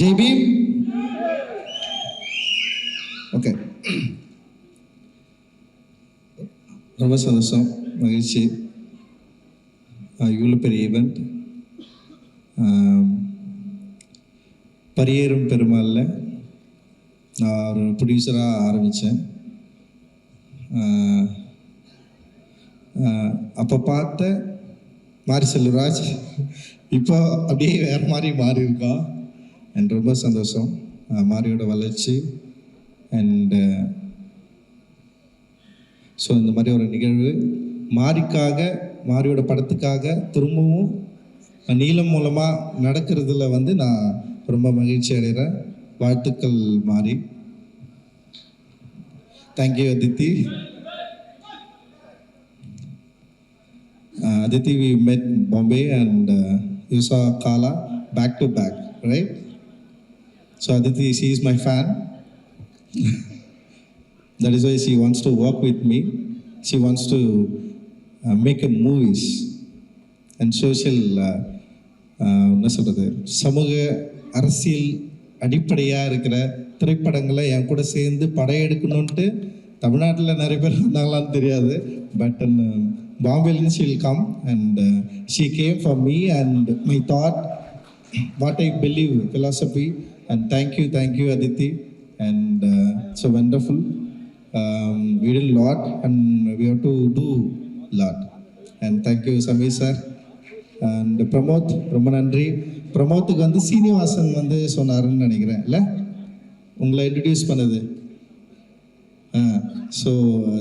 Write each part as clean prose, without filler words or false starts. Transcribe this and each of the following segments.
Jai Bhim. Okay, ரொம்ப சந்தோஷம், மகிழ்ச்சி. இவ்வளோ பெரிய ஈவெண்ட் பரியேறும் பெருமாளில் நான் ஒரு ப்ரொடியூசராக ஆரம்பித்தேன். அப்போ பார்த்த மாரி செல்வராஜ் இப்போ அப்படியே வேறு மாதிரி மாறி இருக்கா. அண்ட் ரொம்ப சந்தோஷம் மாரியோட வளர்ச்சி. அண்டு ஸோ இந்த மாதிரி ஒரு நிகழ்வு மாரிக்காக, மாரியோட படத்துக்காக திரும்பவும் நீளம் மூலமாக நடக்கிறதுல வந்து நான் ரொம்ப மகிழ்ச்சி அடைகிறேன். வாழ்த்துக்கள் மாரி. Thank you Aditi. Aditi, we met Bombay and you saw Kala back to back, right? So Aditi, she is my fan. That is why she wants to work with me. She wants to make a movies and social என்ன சொல்கிறது, சமூக அரசியல் அடிப்படையாக இருக்கிற திரைப்படங்களை என் கூட சேர்ந்து படையெடுக்கணுன்ட்டு தமிழ்நாட்டில் நிறைய பேர் இருந்தாங்களான்னு தெரியாது. But Bombay she will come and she came for me and my thought, what I believe, philosophy. And thank you Aditi. And so wonderful. We did a lot and we have to do a lot. And thank you Samir sir. And Pramoth, ரொம்ப நன்றி. பிரமோத்துக்கு வந்து சீனிவாசன் வந்து சொன்னாருன்னு நினைக்கிறேன், இல்லை உங்களை introduce பண்ணது. So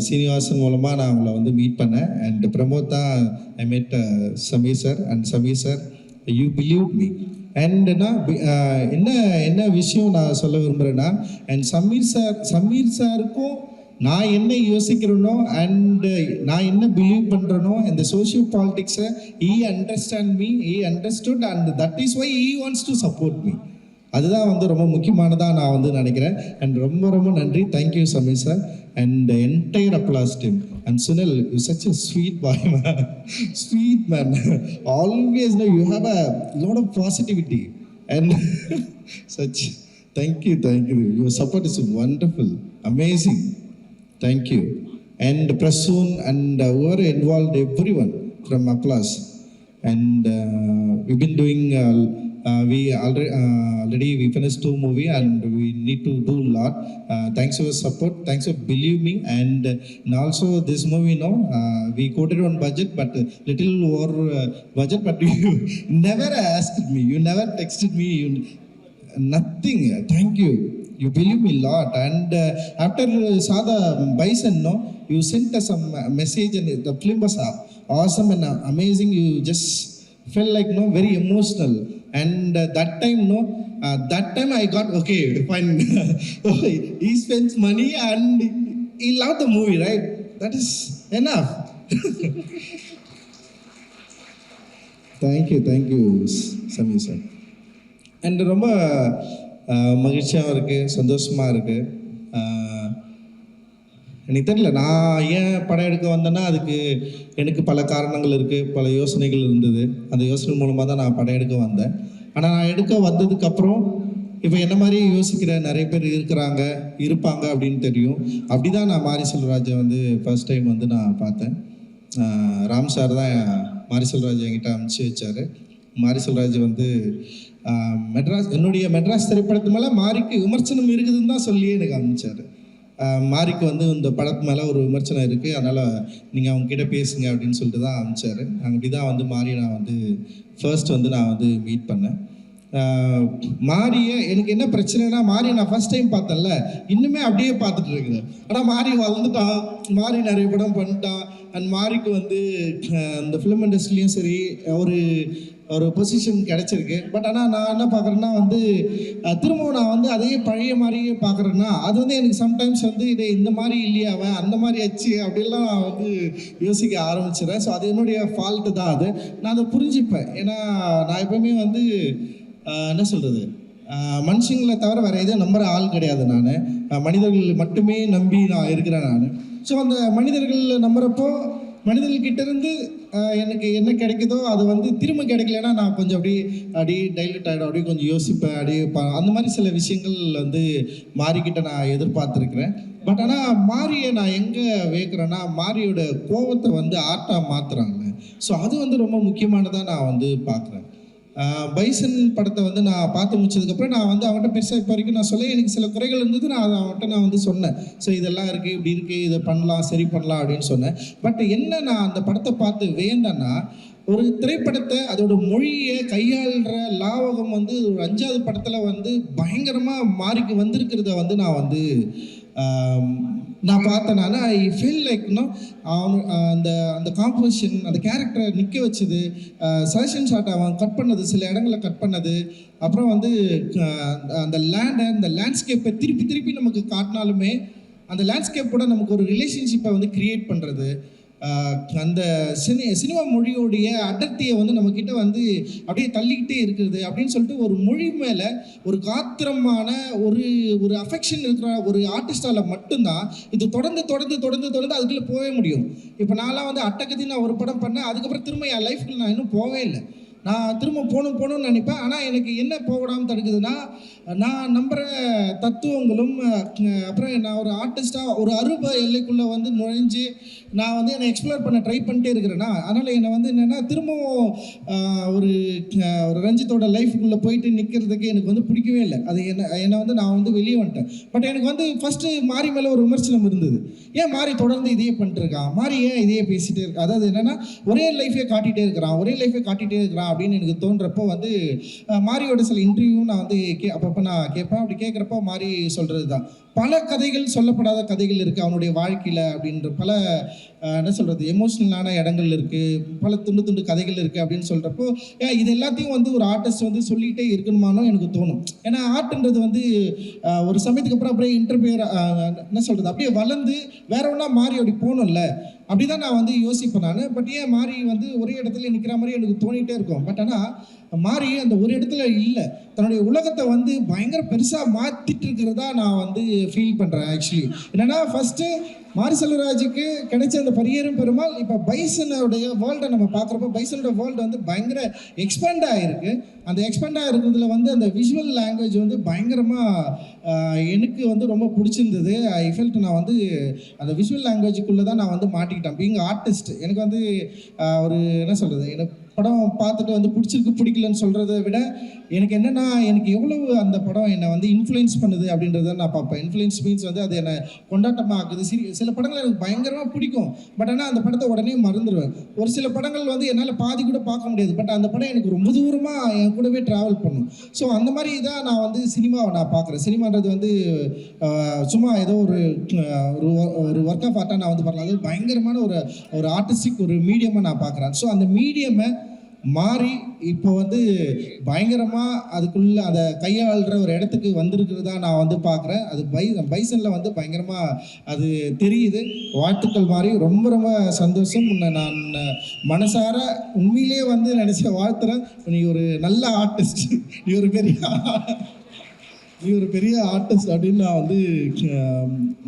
Srinivasan மூலமாக நான் அவங்கள வந்து மீட் பண்ணேன். அண்ட் பிரமோத் தான் ஐ மெட் Sameer sir. And Sameer sir, you believe me. And என்ன என்ன விஷயம் நான் சொல்ல விரும்புகிறேன்னா, அண்ட் சமீர் சாருக்கும் நான் என்ன யோசிக்கிறேனோ அண்டு நான் என்ன பிலீவ் பண்ணுறேனோ இந்த சோஷியல் பாலிட்டிக்ஸை he understand me, he understood and that is why he wants to support me. அதுதான் வந்து ரொம்ப முக்கியமானதாக நான் வந்து நினைக்கிறேன். அண்ட் ரொம்ப ரொம்ப நன்றி. Thank you Sameer sir and entire applause team. And Sunil, you such a sweet boy man, sweet man. Always know you have a lot of positivity and such. Thank you your support is wonderful, amazing. Thank you. And Prasoon and whoever involved, everyone from Applause. And we've been doing we already we finished 2 movies and we need to do a lot. Thanks for your support, thanks for believe me. And also this movie, we quoted on budget but little over budget, but you never asked me, you never texted me, nothing. Thank you, you believe me a lot. And after Sada Bison, you sent us some message and the film was awesome and amazing. You just felt like very emotional. And that time I got okay fine. He spends money and he loved the movie, right? That is enough. Thank you Samir sir. And ரொம்ப மகிழ்ச்சியாக இருக்குது, சந்தோஷமாக இருக்குது. எனக்கு தெரியல நான் ஏன் படம் எடுக்க வந்தேன்னா அதுக்கு எனக்கு பல காரணங்கள் இருக்குது, பல யோசனைகள் இருந்தது. அந்த யோசனை மூலமாக தான் நான் படம் எடுக்க வந்தேன். ஆனால் நான் எடுக்க வந்ததுக்கப்புறம் இப்போ என்ன மாதிரி யோசிக்கிற நிறைய பேர் இருப்பாங்க அப்படின்னு தெரியும். அப்படி தான் நான் மாரி செல்வராஜை வந்து ஃபர்ஸ்ட் டைம் வந்து நான் பார்த்தேன். ராம் சார் தான் மாரி செல்வராஜ் என்கிட்ட அனுப்பிச்சி வச்சார். மாரி செல்வராஜ் வந்து என்னுடைய மெட்ராஸ் திரைப்படத்து மேலே மாரிக்கு விமர்சனம் இருக்குதுன்னு தான் சொல்லியே எனக்கு அனுப்பிச்சார். மாரிக்கு வந்து இந்த படத்து மேலே ஒரு விமர்சனம் இருக்குது, அதனால் நீங்கள் அவங்ககிட்ட பேசுங்க அப்படின்னு சொல்லிட்டு தான் அனுப்பிச்சார். அப்படி தான் வந்து மாரி நான் வந்து ஃபர்ஸ்ட் வந்து நான் வந்து மீட் பண்ணேன். மாரியை எனக்கு என்ன பிரச்சனைனா, மாரி நான் ஃபர்ஸ்ட் டைம் பார்த்தேன்ல, இன்னுமே அப்படியே பார்த்துட்டு இருக்கிறேன். ஆனால் மாரி வளர்ந்துட்டான், மாரி நிறைய படம் பண்ணிட்டான். அண்ட் மாரிக்கு வந்து இந்த ஃபிலிம் இண்டஸ்ட்ரிலையும் சரி ஒரு பொசிஷன் கிடச்சிருக்கு. பட் ஆனால் நான் என்ன பார்க்குறேன்னா வந்து திரும்பவும் நான் வந்து அதே பழைய மாதிரியே பார்க்குறேன்னா அது வந்து எனக்கு சம்டைம்ஸ் வந்து இதை இந்த மாதிரி இல்லையா அவன் அந்த மாதிரி ஆச்சு அப்படிலாம் நான் வந்து யோசிக்க ஆரம்பிச்சிடுறேன். ஸோ அது என்னுடைய ஃபால்ட்டு தான். அது நான் அதை புரிஞ்சுப்பேன். ஏன்னா நான் எப்பவுமே வந்து என்ன சொல்கிறது, மனுஷங்களை தவிர வேறு எதுவும் நம்புகிற ஆள் கிடையாது. நான் மனிதர்கள் மட்டுமே நம்பி நான் இருக்கிறேன் நான். ஸோ அந்த மனிதர்கள் நம்புகிறப்போ மனிதர்கிட்ட இருந்து எனக்கு என்ன கிடைக்குதோ அது வந்து திரும்ப கிடைக்கலன்னா நான் கொஞ்சம் அப்படியே டைலூட் ஆகிடும், அப்படியே கொஞ்சம் யோசிப்பேன், அந்த மாதிரி சில விஷயங்கள் வந்து மாறிக்கிட்ட நான் எதிர்பார்த்துருக்குறேன். பட் ஆனால் மாரியை நான் எங்கே வைக்கிறேன்னா, மாரியோட கோவத்தை வந்து ஆர்ட்டாக மாற்றுறாங்க. ஸோ அது வந்து ரொம்ப முக்கியமானதாக நான் வந்து பார்க்குறேன். பைசன் படத்தை வந்து நான் பார்த்து முடிச்சதுக்கப்புறம் நான் வந்து அவன்கிட்ட பெருசாக இப்போ வரைக்கும் நான் சொல்ல எனக்கு சில குறைகள் இருந்தது. நான் வந்து சொன்னேன், ஸோ இதெல்லாம் இருக்குது, இப்படி இருக்குது, இதை பண்ணலாம், சரி பண்ணலாம் அப்படின்னு சொன்னேன். பட் என்ன நான் அந்த படத்தை பார்த்து வேண்டேன்னா, ஒரு திரைப்படத்தை அதோட மொழியை கையாளுற லாவகம் வந்து ஒரு 5வது படத்தில் வந்து பயங்கரமாக மாறிக்கு வந்திருக்கிறத வந்து நான் பார்த்தேன். ஐ ஃபீல் லைக் அந்த காம்போசிஷன், அந்த கேரக்டரை நிற்க வச்சது, சஜஷன் ஷாட் அவன் கட் பண்ணது, சில இடங்களில் கட் பண்ணது, அப்புறம் வந்து அந்த லேண்ட்ஸ்கேப்பை திருப்பி திருப்பி நமக்கு காட்டினாலுமே அந்த லேண்ட்ஸ்கேப்போட நமக்கு ஒரு ரிலேஷன்ஷிப்பை வந்து க்ரியேட் பண்ணுறது, அந்த சினிமா மொழியோடைய அடர்த்தியை வந்து நம்மக்கிட்ட வந்து அப்படியே தள்ளிக்கிட்டே இருக்கிறது அப்படின்னு சொல்லிட்டு ஒரு மொழி மேலே ஒரு காத்திரமான ஒரு அஃபெக்ஷன் இருக்கிற ஒரு ஆர்டிஸ்டால் மட்டும்தான் இது தொடர்ந்து அதுக்குள்ளே போகவே முடியும். இப்போ நான்லாம் வந்து அட்டகத்தி நான் ஒரு படம் பண்ணேன், அதுக்கப்புறம் திரும்ப என் லைஃப்குள்ள நான் இன்னும் போகவே இல்லை. நான் திரும்ப போகணும்னு நினைப்பேன். ஆனால் எனக்கு என்ன போகடாமல் தடுக்குதுன்னா, நான் நம்புகிற தத்துவங்களும் அப்புறம் நான் ஒரு ஆர்டிஸ்டாக ஒரு அருப எல்லைக்குள்ளே வந்து நுழைஞ்சு நான் வந்து என்னை எக்ஸ்ப்ளோர் பண்ண ட்ரை பண்ணிட்டே இருக்கிறேன்னா, அதனால் என்னை வந்து என்னென்னா திரும்பவும் ஒரு ரஞ்சித்தோட லைஃபுக்குள்ளே போயிட்டு நிற்கிறதுக்கு எனக்கு வந்து பிடிக்கவே இல்லை. அது என்னை வந்து நான் வந்து வெளியே வந்துட்டேன். பட் எனக்கு வந்து ஃபஸ்ட்டு மாரி மேலே ஒரு விமர்சனம் இருந்தது. ஏன் மாரி தொடர்ந்து இதையே பண்ணிட்டு இருக்கான், மாரி ஏன் இதையே பேசிகிட்டே இருக்கா, அதாவது என்னென்னா ஒரே லைஃபே காட்டிகிட்டே இருக்கிறான் அப்படின்னு எனக்கு தோன்றப்போ வந்து மாரியோட சில இன்டர்வியூ நான் வந்து அப்பப்போ நான் கேட்பேன். அப்படி கேட்குறப்போ மாரி சொல்கிறது தான், பல கதைகள், சொல்லப்படாத கதைகள் இருக்குது அவனுடைய வாழ்க்கையில் அப்படின்ற பல என்ன சொல்கிறது எமோஷ்னலான இடங்கள் இருக்குது, பல துண்டு கதைகள் இருக்குது அப்படின்னு சொல்கிறப்போ இது எல்லாத்தையும் வந்து ஒரு ஆர்டிஸ்ட் வந்து சொல்லிகிட்டே இருக்கணுமானோ எனக்கு தோணும். ஏன்னா ஆர்ட்ன்றது வந்து ஒரு சமயத்துக்கு அப்புறம் அப்படியே இன்டர்பியர் என்ன சொல்கிறது அப்படியே வளர்ந்து வேற ஒன்றா மாறி அப்படி போகணும்ல, அப்படி தான் நான் வந்து யோசிப்பேன் நான். பட் ஏன் மாறி வந்து ஒரே இடத்துல நிற்கிற மாதிரி எனக்கு தோணிகிட்டே இருக்கும். பட் ஆனால் மாறி அந்த ஒரு இடத்துல இல்லை, தன்னுடைய உலகத்தை வந்து பயங்கர பெருசாக மாற்றிட்டு இருக்கிறதா நான் வந்து ஃபீல் பண்ணுறேன். ஆக்சுவலி என்னென்னா, ஃபஸ்ட்டு மாரி செல்வராஜுக்கு கிடைச்ச அந்த பரியேறும் பெருமாள், இப்போ பைசனுடைய வேர்ல்டை நம்ம பார்க்குறப்போ பைசனோட வேர்ல்டு வந்து பயங்கர எக்ஸ்பேண்ட் ஆகிருக்கு. அந்த எக்ஸ்பேண்ட் ஆகிருக்கிறதுல வந்து அந்த விஷுவல் லாங்குவேஜ் வந்து பயங்கரமாக எனக்கு வந்து ரொம்ப பிடிச்சிருந்தது. ஐ ஃபெல்ட் நான் வந்து அந்த விஷுவல் லாங்குவேஜுக்குள்ளே தான் நான் வந்து மாட்டிக்கிட்டேன். பீயிங் ஆர்டிஸ்ட் எனக்கு வந்து ஒரு என்ன சொல்கிறது, எனக்கு படம் பார்த்துட்டு வந்து பிடிக்கலன்னு சொல்கிறத விட எனக்கு என்னென்னா, எனக்கு எவ்வளவு அந்த படம் என்னை வந்து இன்ஃப்ளூயன்ஸ் பண்ணுது அப்படின்றத நான் பார்ப்பேன். இன்ஃப்ளூயன்ஸ் மீன்ஸ் வந்து அது என்னை கொண்டாட்டமாக்குது. சில படங்கள் எனக்கு பயங்கரமாக பிடிக்கும், பட் ஆனால் அந்த படத்தை உடனே மறந்துடுவேன். ஒரு சில படங்கள் வந்து என்னால் பாதி கூட பார்க்க முடியாது, பட் அந்த படம் எனக்கு ரொம்ப தூரமாக என் கூடவே ட்ராவல் பண்ணும். ஸோ அந்த மாதிரி தான் நான் வந்து சினிமாவை நான் பார்க்குறேன். சினிமான்றது வந்து சும்மா ஏதோ ஒரு ஒர்க் ஆஃப் ஆர்ட்டாக நான் வந்து பார்க்கலாம். அது பயங்கரமான ஒரு ஆர்டிஸ்டிக் ஒரு மீடியமாக நான் பார்க்குறேன். ஸோ அந்த மீடியமை மாறி இப்போ வந்து பயங்கரமாக அதுக்குள்ளே அதை கையாளுற ஒரு இடத்துக்கு வந்திருக்கிறதா நான் வந்து பார்க்குறேன். அது பைசனில் வந்து பயங்கரமாக அது தெரியுது. வாழ்த்துக்கள் மாறி, ரொம்ப ரொம்ப சந்தோஷம். உன்னை நான் மனசார உண்மையிலேயே வந்து நினச்ச வாழ்த்துறேன். நீ ஒரு நல்ல ஆர்டிஸ்ட், நீ ஒரு பெரிய ஆர்டிஸ்ட் அப்படின்னு நான் வந்து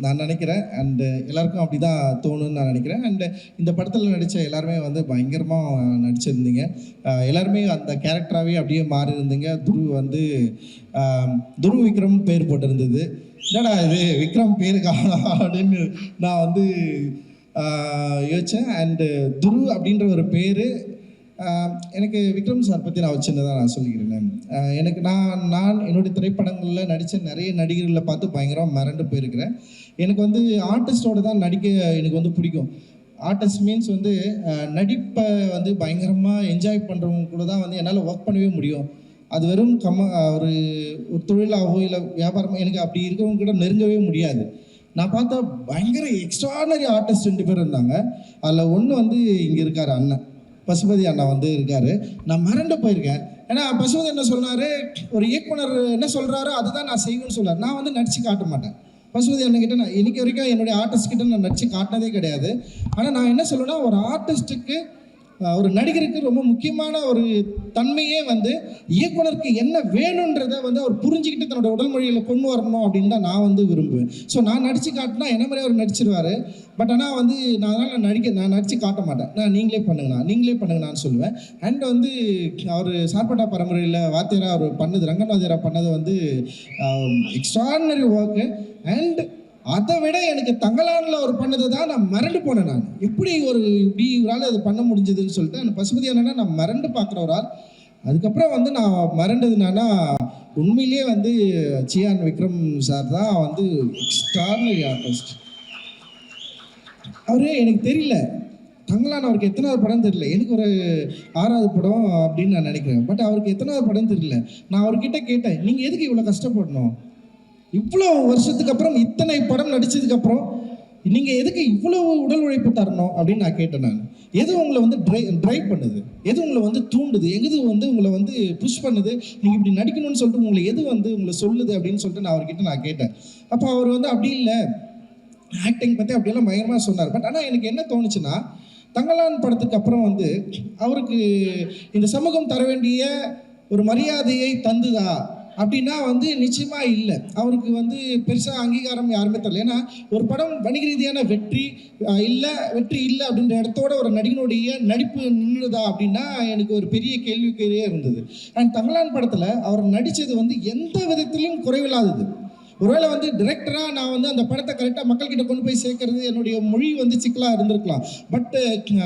நான் நினைக்கிறேன். அண்டு எல்லாருக்கும் அப்படி தான் தோணுன்னு நான் நினைக்கிறேன். அண்டு இந்த படத்தில் நடித்த எல்லாருமே வந்து பயங்கரமாக நடிச்சிருந்தீங்க. எல்லாருமே அந்த கேரக்டராகவே அப்படியே மாறி இருந்தீங்க. துரு விக்ரம் பேர் போட்டிருந்தது. என்னடா இது விக்ரம் பேருக்கா அப்படின்னு நான் வந்து யோசித்தேன். அண்டு துரு அப்படின்ற ஒரு பேர் எனக்கு விக்ரம் சார் பற்றி நான் சின்னதாக நான் சொல்லிக்கிறேன். எனக்கு நான் என்னுடைய திரைப்படங்களில் நடித்த நிறைய நடிகர்களை பார்த்து பயங்கரமாக மிரண்டு போயிருக்கிறேன். எனக்கு வந்து ஆர்டிஸ்டோடு தான் நடிக்க எனக்கு வந்து பிடிக்கும். ஆர்டிஸ்ட் மீன்ஸ் வந்து நடிப்பை வந்து பயங்கரமாக என்ஜாய் பண்ணுறவங்க கூட தான் வந்து என்னால் ஒர்க் பண்ணவே முடியும். அது வெறும் ஒரு தொழிலாகவோ இல்லை வியாபாரமோ எனக்கு அப்படி இருக்கிறவங்க கூட நெருங்கவே முடியாது. நான் பார்த்தா பயங்கர எக்ஸ்ட்ரானரி ஆர்டிஸ்ட் 2 பேர் இருந்தாங்க. அதில் ஒன்று வந்து இங்கே இருக்கார் அண்ணன் பசுபதி அண்ணா வந்து இருக்கார். நான் மிரண்டு போயிருக்கேன். ஏன்னா பசுபதி என்ன சொன்னார், ஒரு இயக்குனர் என்ன சொல்கிறாரோ அதுதான் நான் செய்வேன்னு சொல்கிறார். நான் வந்து நடித்து காட்ட மாட்டேன். பசுபதி அண்ணன்கிட்ட நான் இன்னைக்கு வரைக்கும் என்னுடைய ஆர்டிஸ்ட் கிட்ட நான் நடித்து காட்டினதே கிடையாது. ஆனால் நான் என்ன சொல்லுவேன்னா, ஒரு ஆர்டிஸ்ட்டுக்கு ஒரு நடிகருக்கு ரொம்ப முக்கியமான ஒரு தன்மையே வந்து இயக்குனருக்கு என்ன வேணுன்றதை வந்து அவர் புரிஞ்சுக்கிட்டு தன்னோட உடல் மொழியில் கொண்டு வரணும் அப்படின்னு தான் நான் வந்து விரும்புவேன். ஸோ நான் நடித்து காட்டினா என்ன மாதிரி அவர் நடிச்சிருவார். பட் ஆனால் வந்து நான் நடித்து காட்ட மாட்டேன். நீங்களே பண்ணுங்கண்ணான்னு சொல்லுவேன். அண்ட் வந்து அவர் சார்பட்டா பரம்பரையில் வாத்தியாரா அவர் பண்ணது, ரங்கன் வாத்தியாரா பண்ணது வந்து எக்ஸ்ட்ராடினரி ஒர்க்கு. அண்ட் அதை விட எனக்கு தங்கலானில் அவர் பண்ணதை தான் நான் மிரண்டு போனேன். நான் இப்படி இவரால் அது பண்ண முடிஞ்சதுன்னு சொல்லிட்டு அந்த பசுபதி அண்ணனா நான் மிரண்டு பார்க்குற ஒரு ஆள். அதுக்கப்புறம் வந்து நான் மிரண்டதுனானா உண்மையிலேயே வந்து சியான் விக்ரம் சார் தான் வந்து எக்ஸ்ட்ராடினரி ஆர்டிஸ்ட். அவரு எனக்கு தெரியல, தங்கலான் அவருக்கு எத்தனாவது படம் தெரியல, எனக்கு ஒரு 6வது படம் அப்படின்னு நான் நினைக்கிறேன். பட் அவருக்கு எத்தனாவது படம் தெரியல. நான் அவர்கிட்ட கேட்டேன், நீங்கள் எதுக்கு இவ்வளோ கஷ்டப்படணும், இவ்வளோ வருஷத்துக்கு அப்புறம் இத்தனை படம் நடிச்சதுக்கப்புறம் நீங்கள் எதுக்கு இவ்வளோ உடல் உழைப்பு தரணும் அப்படின்னு நான் கேட்டேன். நான் எது உங்களை வந்து ட்ரைவ் பண்ணுது, எது உங்களை வந்து தூண்டுது, எது வந்து உங்களை வந்து புஷ் பண்ணுது, நீங்கள் இப்படி நடிக்கணும்னு சொல்லிட்டு உங்களை எது வந்து உங்களை சொல்லுது அப்படின்னு சொல்லிட்டு நான் அவர்கிட்ட நான் கேட்டேன். அப்போ அவர் வந்து அப்படி இல்லை, ஆக்டிங் பற்றி அப்படியெல்லாம் பயங்கரமாக சொன்னார். பட் ஆனால் எனக்கு என்ன தோணுச்சுன்னா, தங்கலான் படத்துக்கு அப்புறம் வந்து அவருக்கு இந்த சமூகம் தர வேண்டிய ஒரு மரியாதையை தந்துதா அப்படின்னா வந்து நிச்சயமாக இல்லை. அவருக்கு வந்து பெருசாக அங்கீகாரம் யாருமே தரல. ஏன்னா ஒரு படம் வணிக ரீதியான வெற்றி இல்லை அப்படின்ற இடத்தோட ஒரு நடிகனுடைய நடிப்பு நின்றுதா அப்படின்னா எனக்கு ஒரு பெரிய கேள்விக்குறியே இருந்தது. அண்ட் தங்கலான் படத்தில் அவர் நடித்தது வந்து எந்த விதத்திலையும் குறைவில்லாதது. ஒருவேளை வந்து டிரெக்டராக நான் வந்து அந்த படத்தை கரெக்டாக மக்கள்கிட்ட கொண்டு போய் சேர்க்கறது என்னுடைய மொழி வந்து சிக்கலாக இருந்திருக்கலாம். பட்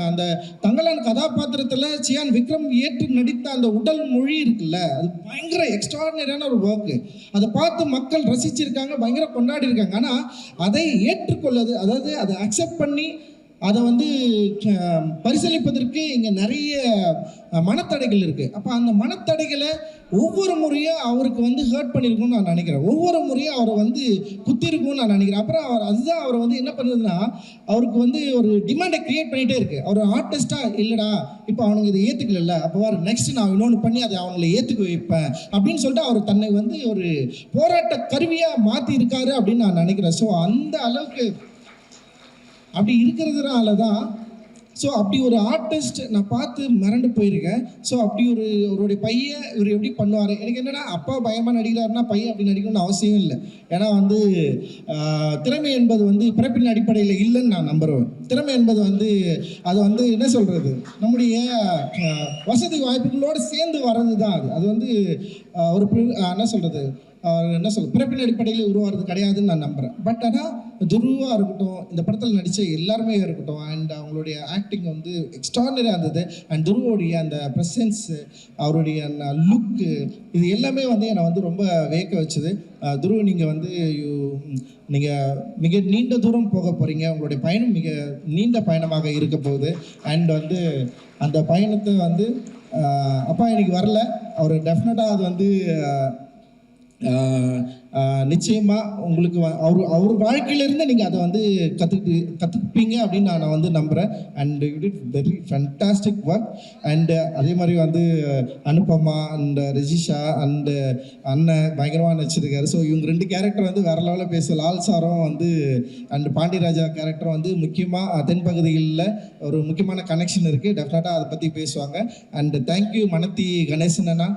அந்த தங்கலான் கதாபாத்திரத்தில் சியான் விக்ரம் ஏற்று நடித்த அந்த உடல் மொழி இருக்குல்ல, அது பயங்கர எக்ஸ்ட்ராடினரியான ஒரு ஒர்க்கு. அதை பார்த்து மக்கள் ரசிச்சிருக்காங்க, பயங்கர கொண்டாடி இருக்காங்க. ஆனால் அதை ஏற்றுக்கொள்ளது, அதாவது அதை அக்செப்ட் பண்ணி அதை வந்து பரிசீலிப்பதற்கு இங்கே நிறைய மனத்தடைகள் இருக்குது. அப்போ அந்த மனத்தடைகளை ஒவ்வொரு முறையும் அவருக்கு வந்து ஹர்ட் பண்ணியிருக்கும்னு நான் நினைக்கிறேன். ஒவ்வொரு முறையும் அவரை வந்து குத்திருக்கும்னு நான் நினைக்கிறேன். அப்புறம் அதுதான் அவரை வந்து என்ன பண்ணுதுன்னா, அவருக்கு வந்து ஒரு டிமாண்டை கிரியேட் பண்ணிகிட்டே இருக்குது. அவர் ஆர்டிஸ்டாக இல்லைடா, இப்போ அவனுங்க இதை ஏற்றுக்கல, அப்போ வர நெக்ஸ்ட் நான் இன்னொன்று பண்ணி அதை அவங்களை ஏற்றுக்க வைப்பேன் அப்படின்னு சொல்லிட்டு அவர் தன்னை வந்து ஒரு போராட்ட கருவியாக மாற்றி இருக்காரு அப்படின்னு நான் நினைக்கிறேன். ஸோ அந்த அளவுக்கு அப்படி இருக்கிறதுனால தான், ஸோ அப்படி ஒரு ஆர்டிஸ்ட் நான் பார்த்து மிரண்டு போயிருக்கேன். ஸோ அப்படி அவருடைய பையன் இவர் எப்படி பண்ணுவார், எனக்கு என்னென்னா அப்பா பயமாக நடிக்கிறாருன்னா பையன் அப்படி நடிக்கணும்னு அவசியம் இல்லை. ஏன்னா வந்து திறமை என்பது வந்து பிறப்பின் அடிப்படையில் இல்லைன்னு நான் நம்புகிறேன். திறமை என்பது வந்து அது வந்து என்ன சொல்கிறது, நம்முடைய வசதி வாய்ப்புகளோடு சேர்ந்து வர்றது தான். அது வந்து ஒரு என்ன சொல்கிறது பிறப்பின் அடிப்படையில் உருவாகிறது கிடையாதுன்னு நான் நம்புகிறேன். பட் ஆனால் துருவாக இருக்கட்டும், இந்த படத்தில் நடித்த எல்லாருமே இருக்கட்டும், அண்ட் அவங்களுடைய ஆக்டிங் வந்து எக்ஸ்ட்ராடினரியாக இருந்தது. அண்ட் துருவோடைய அந்த ப்ரெசன்ஸு, அவருடைய லுக்கு, இது எல்லாமே வந்து என்னை வந்து ரொம்ப வியக்க வச்சுது. துருவ், நீங்கள் வந்து மிக நீண்ட தூரம் போக போகிறீங்க. உங்களுடைய பயணம் மிக நீண்ட பயணமாக இருக்க போகுது. அண்ட் வந்து அந்த பயணத்தை வந்து அப்பா இன்னைக்கு வரல, அவர் டெஃபினட்டாக அது வந்து நிச்சயமாக உங்களுக்கு அவர் வாழ்க்கையிலேருந்து நீங்கள் அதை வந்து கற்றுப்பீங்க அப்படின்னு நான் வந்து நம்புகிறேன். And you did very fantastic work. And அதே மாதிரி வந்து அனுபமா அண்ட் ரஜிஷா அண்டு அண்ணன் பயங்கரமாக நடிச்சிருக்காரு. ஸோ இவங்க 2 கேரக்டர் வந்து வேறு லெவலில் பேச, லால் சாரும் வந்து அண்டு பாண்டியராஜா கேரக்டர் வந்து முக்கியமாக தென்பகுதிகளில் ஒரு முக்கியமான கனெக்ஷன் இருக்குது. டெஃபினட்டாக அதை பற்றி பேசுவாங்க. அண்டு தேங்க்யூ மனத்தி கணேசன் அண்ணா,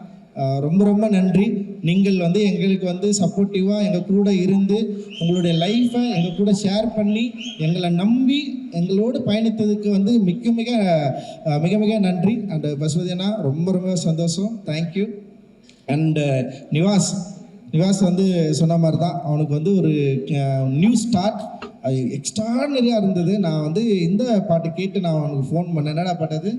ரொம்ப ரொம்ப நன்றி. நீங்கள் வந்து எங்களுக்கு வந்து சப்போர்ட்டிவாக எங்கள் கூட இருந்து உங்களுடைய லைஃப்பை எங்கள் கூட ஷேர் பண்ணி எங்களை நம்பி எங்களோடு பயணித்ததுக்கு வந்து மிக மிக நன்றி. அண்ட் பசுபதி அண்ணா ரொம்ப ரொம்ப சந்தோஷம், தேங்க்யூ. அண்டு நிவாஸ் வந்து சொன்ன மாதிரி தான், அவனுக்கு வந்து ஒரு நியூ ஸ்டார்ட், அது எக்ஸ்ட்ராடினரியாக இருந்தது. நான் வந்து இந்த பாட்டு கேட்டு நான் அவனுக்கு ஃபோன் பண்ணேன், என்னடா பாட்டது,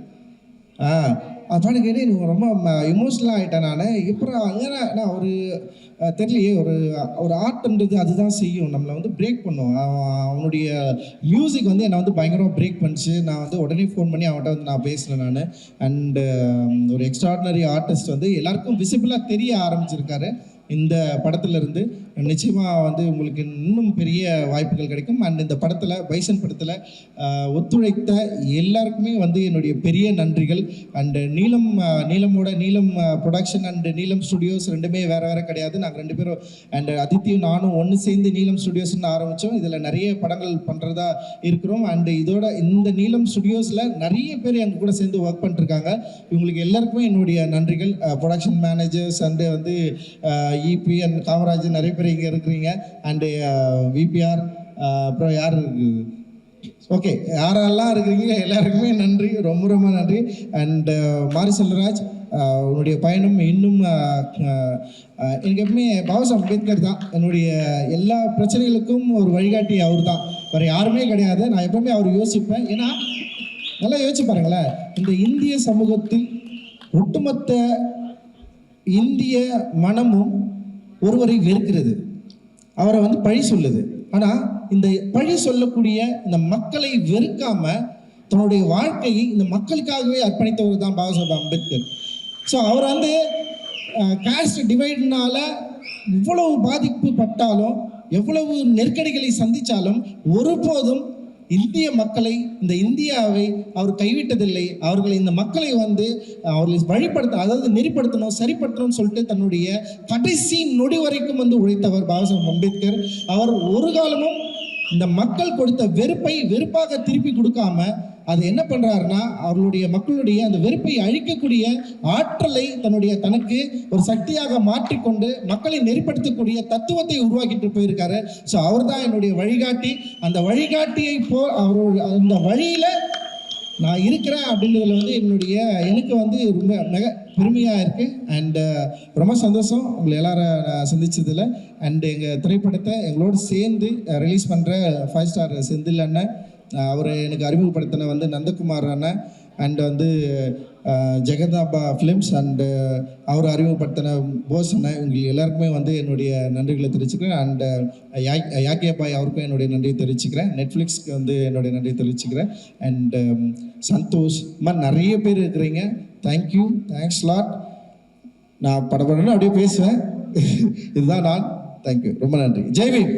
பாட்டு கேட்டு எனக்கு ரொம்ப எமோஷ்னலாக ஆகிட்டேன். நான் அப்புறம் நான் ஒரு தெரியலையே, ஒரு ஆர்ட்ன்றது அதுதான் செய்யும், நம்மளை வந்து பிரேக் பண்ணும். அவனுடைய மியூசிக் வந்து என்னை வந்து பயங்கரமாக பிரேக் பண்ணிச்சு. நான் வந்து உடனே ஃபோன் பண்ணி அவன்கிட்ட வந்து நான் பேசினேன் நான். அண்டு ஒரு எக்ஸ்ட்ராடினரி ஆர்டிஸ்ட் வந்து எல்லாருக்கும் விசிபிளாக தெரிய ஆரம்பிச்சிருக்காரு. இந்த படத்துலேருந்து நிச்சயமாக வந்து உங்களுக்கு இன்னும் பெரிய வாய்ப்புகள் கிடைக்கும். அண்ட் இந்த படத்தில் பைசன் படத்தில் ஒத்துழைத்த எல்லாருக்குமே வந்து என்னுடைய பெரிய நன்றிகள். அண்டு நீலம் ப்ரொடக்ஷன் அண்டு நீலம் ஸ்டுடியோஸ் ரெண்டுமே வேறு கிடையாது. நாங்கள் 2 பேரும் அண்டு அதித்தியும் நானும் ஒன்று சேர்ந்து நீலம் ஸ்டுடியோஸ்ன்னு ஆரம்பித்தோம். இதில் நிறைய படங்கள் பண்ணுறதா இருக்கிறோம். அண்டு இந்த நீலம் ஸ்டுடியோஸில் நிறைய பேர் எங்கள் கூட சேர்ந்து ஒர்க் பண்ணிருக்காங்க. இவங்களுக்கு எல்லாருக்குமே என்னுடைய நன்றிகள். ப்ரொடக்ஷன் மேனேஜர்ஸ் அண்டு வந்து இபி அண்ட் காமராஜ் நிறைய பேர் இங்கே இருக்கிறீங்க. அண்டு விபிஆர் அப்புறம் யார் ஓகே யாரெல்லாம் இருக்கிறீங்க எல்லாருக்குமே நன்றி, ரொம்ப ரொம்ப நன்றி. அண்டு மாரி செல்வராஜ், உன்னுடைய பயணம் இன்னும் எனக்கு எப்பவுமே பாபா அம்பேத்கர் தான் என்னுடைய எல்லா பிரச்சனைகளுக்கும் ஒரு வழிகாட்டி. அவர் தான், வேறு யாருமே கிடையாது. நான் எப்பவுமே அவர் யோசிப்பேன். ஏன்னா நல்லா யோசிச்சு பாருங்களேன், இந்த இந்திய சமூகத்தில் ஒட்டுமொத்த இந்திய மனமும் ஒருவரை வெறுக்கிறது, அவரை வந்து பழி சொல்லுது. ஆனால் இந்த பழி சொல்லக்கூடிய இந்த மக்களை வெறுக்காம தன்னுடைய வாழ்க்கையை இந்த மக்களுக்காகவே அர்ப்பணித்தவர் தான் பாபா சாஹேப் அம்பேத்கர். ஸோ அவர் வந்து காஸ்ட் டிவைட்னால இவ்வளவு பாதிப்பு பட்டாலும் எவ்வளவு நெருக்கடிகளை சந்தித்தாலும் ஒருபோதும் இந்திய மக்களை, இந்த இந்தியாவை அவர் கைவிட்டதில்லை. அவர்களை, இந்த மக்களை வந்து அவர்களை வழிபடுத்த, அதாவது நெறிப்படுத்தணும், சரிப்படுத்தணும்னு சொல்லிட்டு தன்னுடைய கடைசி நொடி வரைக்கும் வந்து உழைத்தவர் பாபா சாஹேப் அம்பேத்கர். அவர் ஒரு காலமும் இந்த மக்கள் கொடுத்த வெறுப்பை வெறுப்பாக திருப்பி கொடுக்காம அது என்ன பண்ணுறாருன்னா, அவர்களுடைய மக்களுடைய அந்த வெறுப்பை அழிக்கக்கூடிய ஆற்றலை தனக்கு ஒரு சக்தியாக மாற்றிக்கொண்டு மக்களை நெறிப்படுத்தக்கூடிய தத்துவத்தை உருவாக்கிட்டு போயிருக்காரு. ஸோ அவர் தான் என்னுடைய வழிகாட்டி. அந்த வழிகாட்டியை அந்த வழியில் நான் இருக்கிறேன் அப்படின்றதுல வந்து எனக்கு வந்து ரொம்ப மிக பெருமையாக இருக்குது. அண்டு ரொம்ப சந்தோஷம் உங்களை எல்லாரும் நான் சந்திச்சதில். அண்டு எங்கள் திரைப்படத்தை எங்களோடு சேர்ந்து ரிலீஸ் பண்ணுற 5 ஸ்டார் செந்தில் அண்ணன், அவர் எனக்கு அறிமுகப்படுத்தின வந்து நந்தகுமார் அண்ணன், அண்ட் வந்து ஜெகதாபா ஃபிலிம்ஸ் அண்டு அவர் அறிமுகப்படுத்தின போஸ் அண்ணன், இவங்களுக்கு எல்லாருக்குமே வந்து என்னுடைய நன்றிகளை தெரிவிச்சுக்கிறேன். அண்டு யாக்கியபாய் அவருக்கும் என்னுடைய நன்றியை தெரிவிச்சுக்கிறேன். நெட்ஃப்ளிக்ஸ்க்கு வந்து என்னுடைய நன்றியை தெரிவிச்சுக்கிறேன். அண்டு சந்தோஷ், இந்த மாதிரி நிறைய பேர் இருக்கிறீங்க. Thank you, thanks lot. நான் படப்படன்னு அப்படியே பேசுவேன். இதுதான் நான். தேங்க்யூ, ரொம்ப நன்றி. ஜெய்வீர்.